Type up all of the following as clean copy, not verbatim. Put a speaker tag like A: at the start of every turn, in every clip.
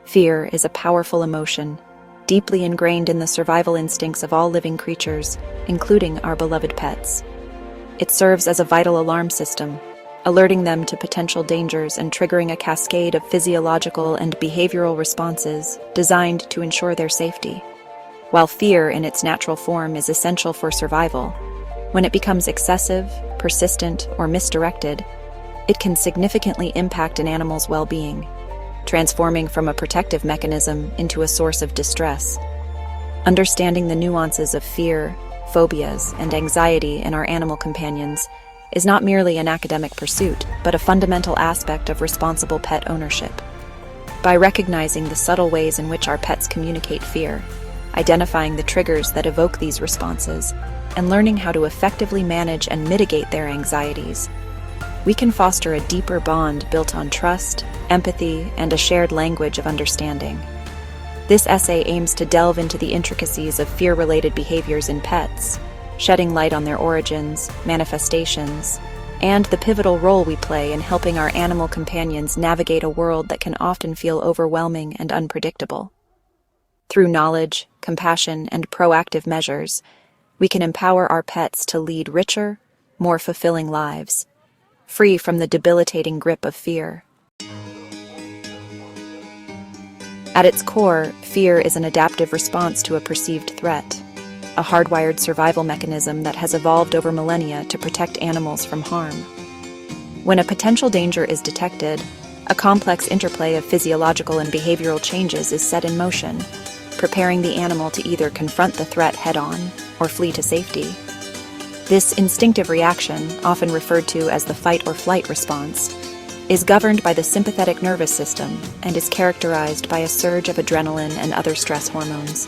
A: Fear is a powerful emotion, deeply ingrained in the survival instincts of all living creatures, including our beloved pets. It serves as a vital alarm system, alerting them to potential dangers and triggering a cascade of physiological and behavioral responses designed to ensure their safety. While fear in its natural form is essential for survival, when it becomes excessive, persistent, or misdirected, it can significantly impact an animal's well-being, transforming from a protective mechanism into a source of distress. Understanding the nuances of fear, phobias, and anxiety in our animal companions is not merely an academic pursuit, but a fundamental aspect of responsible pet ownership. By recognizing the subtle ways in which our pets communicate fear, identifying the triggers that evoke these responses, and learning how to effectively manage and mitigate their anxieties, we can foster a deeper bond built on trust, empathy, and a shared language of understanding. This essay aims to delve into the intricacies of fear-related behaviors in pets, shedding light on their origins, manifestations, and the pivotal role we play in helping our animal companions navigate a world that can often feel overwhelming and unpredictable. Through knowledge, compassion, and proactive measures, we can empower our pets to lead richer, more fulfilling lives, free from the debilitating grip of fear. At its core, fear is an adaptive response to a perceived threat, a hardwired survival mechanism that has evolved over millennia to protect animals from harm. When a potential danger is detected, a complex interplay of physiological and behavioral changes is set in motion, preparing the animal to either confront the threat head-on or flee to safety. This instinctive reaction, often referred to as the fight-or-flight response, is governed by the sympathetic nervous system and is characterized by a surge of adrenaline and other stress hormones.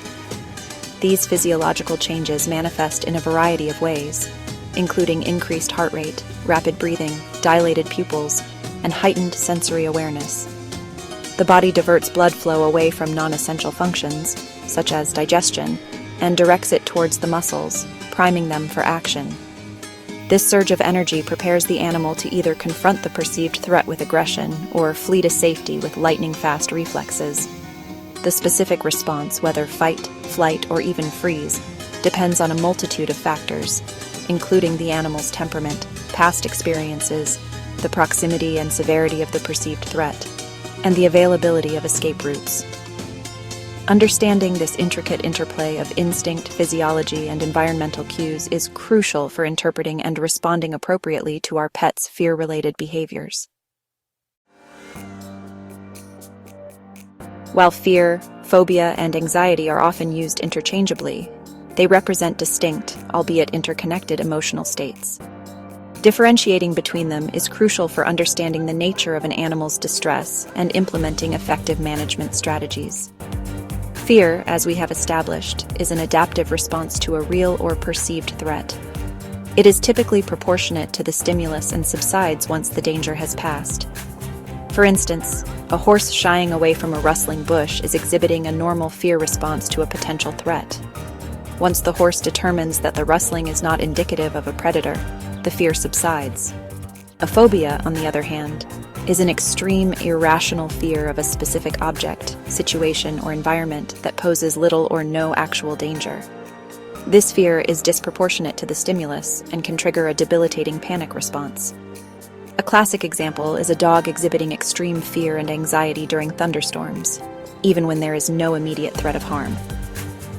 A: These physiological changes manifest in a variety of ways, including increased heart rate, rapid breathing, dilated pupils, and heightened sensory awareness. The body diverts blood flow away from non-essential functions, such as digestion, and directs it towards the muscles, priming them for action. This surge of energy prepares the animal to either confront the perceived threat with aggression or flee to safety with lightning-fast reflexes. The specific response, whether fight, flight, or even freeze, depends on a multitude of factors, including the animal's temperament, past experiences, the proximity and severity of the perceived threat, and the availability of escape routes. Understanding this intricate interplay of instinct, physiology, and environmental cues is crucial for interpreting and responding appropriately to our pets' fear-related behaviors. While fear, phobia, and anxiety are often used interchangeably, they represent distinct, albeit interconnected, emotional states. Differentiating between them is crucial for understanding the nature of an animal's distress and implementing effective management strategies. Fear, as we have established, is an adaptive response to a real or perceived threat. It is typically proportionate to the stimulus and subsides once the danger has passed. For instance, a horse shying away from a rustling bush is exhibiting a normal fear response to a potential threat. Once the horse determines that the rustling is not indicative of a predator, the fear subsides. A phobia, on the other hand, is an extreme, irrational fear of a specific object, situation, or environment that poses little or no actual danger. This fear is disproportionate to the stimulus and can trigger a debilitating panic response. A classic example is a dog exhibiting extreme fear and anxiety during thunderstorms, even when there is no immediate threat of harm.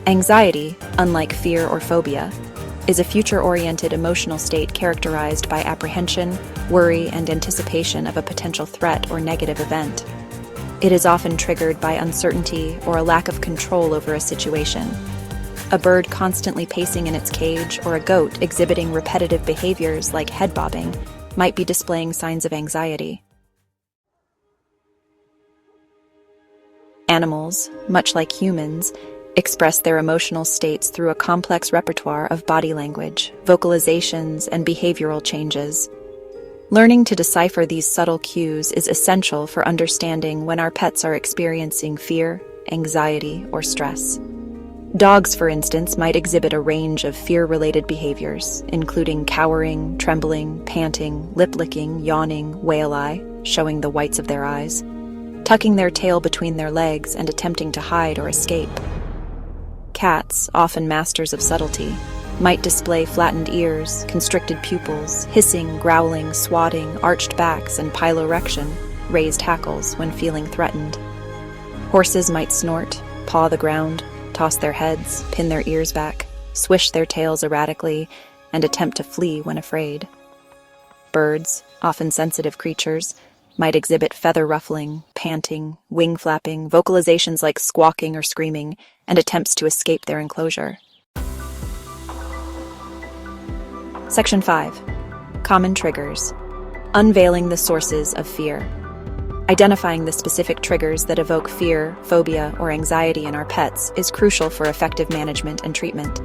A: Anxiety, unlike fear or phobia, is a future-oriented emotional state characterized by apprehension, worry, and anticipation of a potential threat or negative event. It is often triggered by uncertainty or a lack of control over a situation. A bird constantly pacing in its cage or a goat exhibiting repetitive behaviors like head bobbing might be displaying signs of anxiety. Animals, much like humans, express their emotional states through a complex repertoire of body language, vocalizations, and behavioral changes. Learning to decipher these subtle cues is essential for understanding when our pets are experiencing fear, anxiety, or stress. Dogs, for instance, might exhibit a range of fear-related behaviors, including cowering, trembling, panting, lip-licking, yawning, whale eye, showing the whites of their eyes. tucking their tail between their legs and attempting to hide or escape. Cats, often masters of subtlety, might display flattened ears, constricted pupils, hissing, growling, swatting, arched backs, and piloerection, raised hackles, when feeling threatened. Horses might snort, paw the ground, toss their heads, pin their ears back, swish their tails erratically, and attempt to flee when afraid. Birds, often sensitive creatures, might exhibit feather ruffling, panting, wing flapping, vocalizations like squawking or screaming, and attempts to escape their enclosure. Section 5. Common triggers. Unveiling the sources of fear. Identifying the specific triggers that evoke fear, phobia, or anxiety in our pets is crucial for effective management and treatment.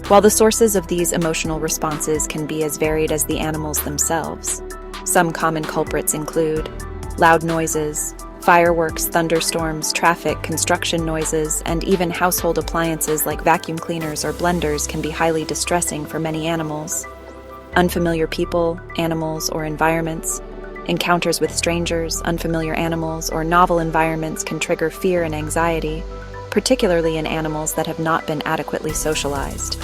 A: While the sources of these emotional responses can be as varied as the animals themselves, some common culprits include loud noises, fireworks, thunderstorms, traffic, construction noises, and even household appliances like vacuum cleaners or blenders can be highly distressing for many animals. Unfamiliar people, animals, or environments, encounters with strangers, unfamiliar animals, or novel environments can trigger fear and anxiety, particularly in animals that have not been adequately socialized.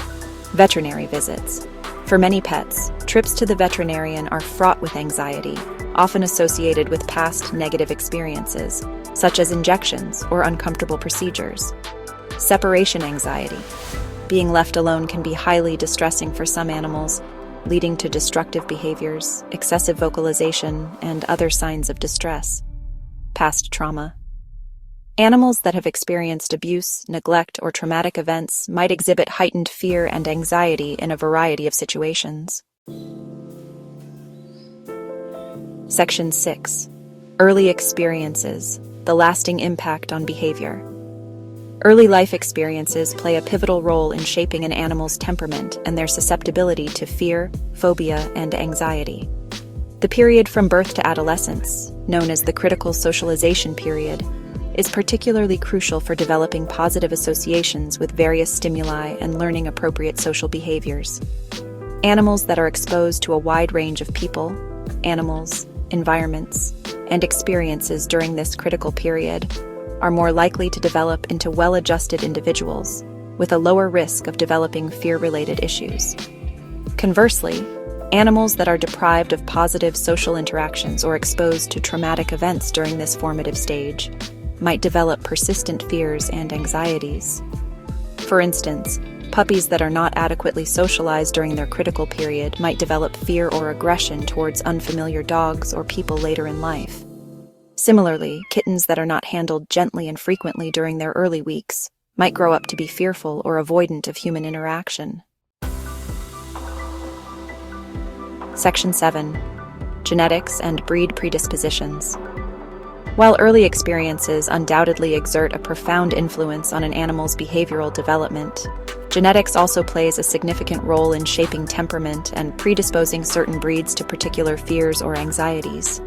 A: Veterinary visits. For many pets, trips to the veterinarian are fraught with anxiety, often associated with past negative experiences, such as injections or uncomfortable procedures. Separation anxiety. Being left alone can be highly distressing for some animals, leading to destructive behaviors, excessive vocalization, and other signs of distress. Past trauma. Animals that have experienced abuse, neglect, or traumatic events might exhibit heightened fear and anxiety in a variety of situations. Section 6. Early experiences, the lasting impact on behavior. Early life experiences play a pivotal role in shaping an animal's temperament and their susceptibility to fear, phobia, and anxiety. The period from birth to adolescence, known as the critical socialization period, is particularly crucial for developing positive associations with various stimuli and learning appropriate social behaviors. Animals that are exposed to a wide range of people, animals, environments, and experiences during this critical period are more likely to develop into well-adjusted individuals, with a lower risk of developing fear-related issues. Conversely, animals that are deprived of positive social interactions or exposed to traumatic events during this formative stage might develop persistent fears and anxieties. For instance, puppies that are not adequately socialized during their critical period might develop fear or aggression towards unfamiliar dogs or people later in life. Similarly, kittens that are not handled gently and frequently during their early weeks might grow up to be fearful or avoidant of human interaction. Section 7. Genetics and breed predispositions. While early experiences undoubtedly exert a profound influence on an animal's behavioral development, genetics also plays a significant role in shaping temperament and predisposing certain breeds to particular fears or anxieties.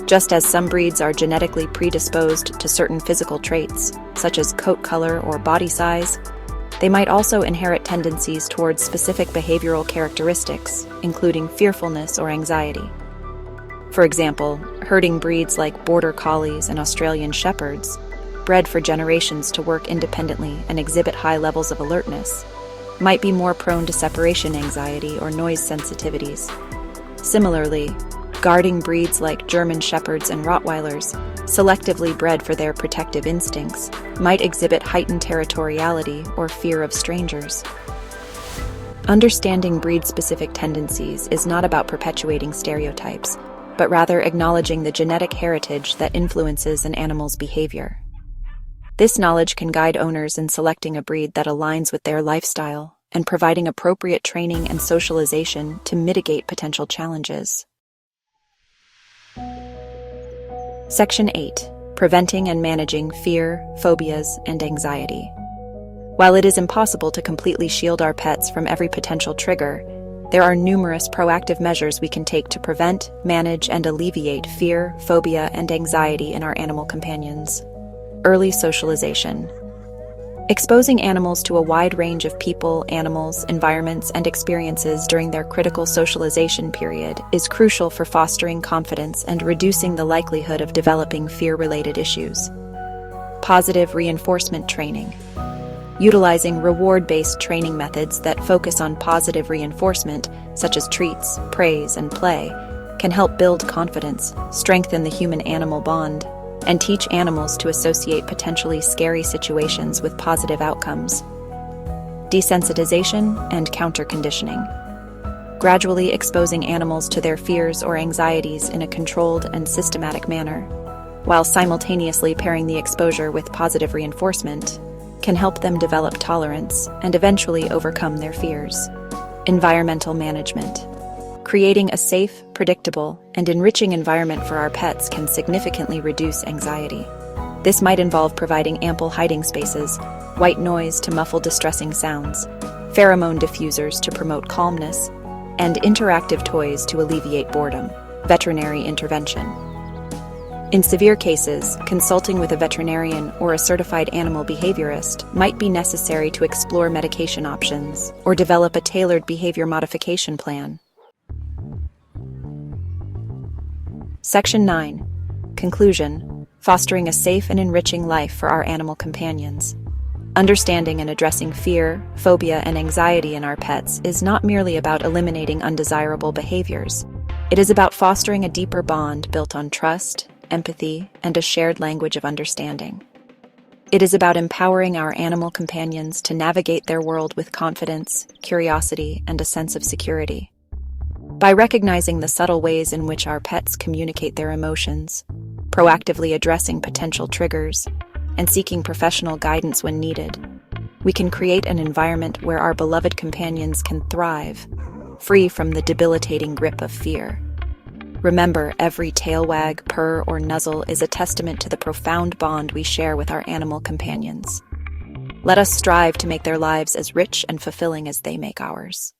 A: Just as some breeds are genetically predisposed to certain physical traits, such as coat color or body size, they might also inherit tendencies towards specific behavioral characteristics, including fearfulness or anxiety. For example, herding breeds like Border Collies and Australian Shepherds, bred for generations to work independently and exhibit high levels of alertness, might be more prone to separation anxiety or noise sensitivities. Similarly, guarding breeds like German Shepherds and Rottweilers, selectively bred for their protective instincts, might exhibit heightened territoriality or fear of strangers. Understanding breed-specific tendencies is not about perpetuating stereotypes, but rather acknowledging the genetic heritage that influences an animal's behavior. This knowledge can guide owners in selecting a breed that aligns with their lifestyle and providing appropriate training and socialization to mitigate potential challenges. Section 8. Preventing and managing fear, phobias, and anxiety. While it is impossible to completely shield our pets from every potential trigger, there are numerous proactive measures we can take to prevent, manage, and alleviate fear, phobia, and anxiety in our animal companions. Early socialization. Exposing animals to a wide range of people, animals, environments, and experiences during their critical socialization period is crucial for fostering confidence and reducing the likelihood of developing fear-related issues. Positive reinforcement training. Utilizing reward-based training methods that focus on positive reinforcement, such as treats, praise, and play, can help build confidence, strengthen the human-animal bond, and teach animals to associate potentially scary situations with positive outcomes. Desensitization and counter-conditioning. Gradually exposing animals to their fears or anxieties in a controlled and systematic manner, while simultaneously pairing the exposure with positive reinforcement, can help them develop tolerance and eventually overcome their fears. Environmental management. Creating a safe, predictable, and enriching environment for our pets can significantly reduce anxiety. This might involve providing ample hiding spaces, white noise to muffle distressing sounds, pheromone diffusers to promote calmness, and interactive toys to alleviate boredom. Veterinary intervention. In severe cases, consulting with a veterinarian or a certified animal behaviorist might be necessary to explore medication options or develop a tailored behavior modification plan. Section 9. Conclusion. Fostering a safe and enriching life for our animal companions. Understanding and addressing fear, phobia, and anxiety in our pets is not merely about eliminating undesirable behaviors. It is about fostering a deeper bond built on trust, empathy, and a shared language of understanding. It is about empowering our animal companions to navigate their world with confidence, curiosity, and a sense of security. By recognizing the subtle ways in which our pets communicate their emotions, proactively addressing potential triggers, and seeking professional guidance when needed, we can create an environment where our beloved companions can thrive, free from the debilitating grip of fear. Remember, every tail wag, purr, or nuzzle is a testament to the profound bond we share with our animal companions. Let us strive to make their lives as rich and fulfilling as they make ours.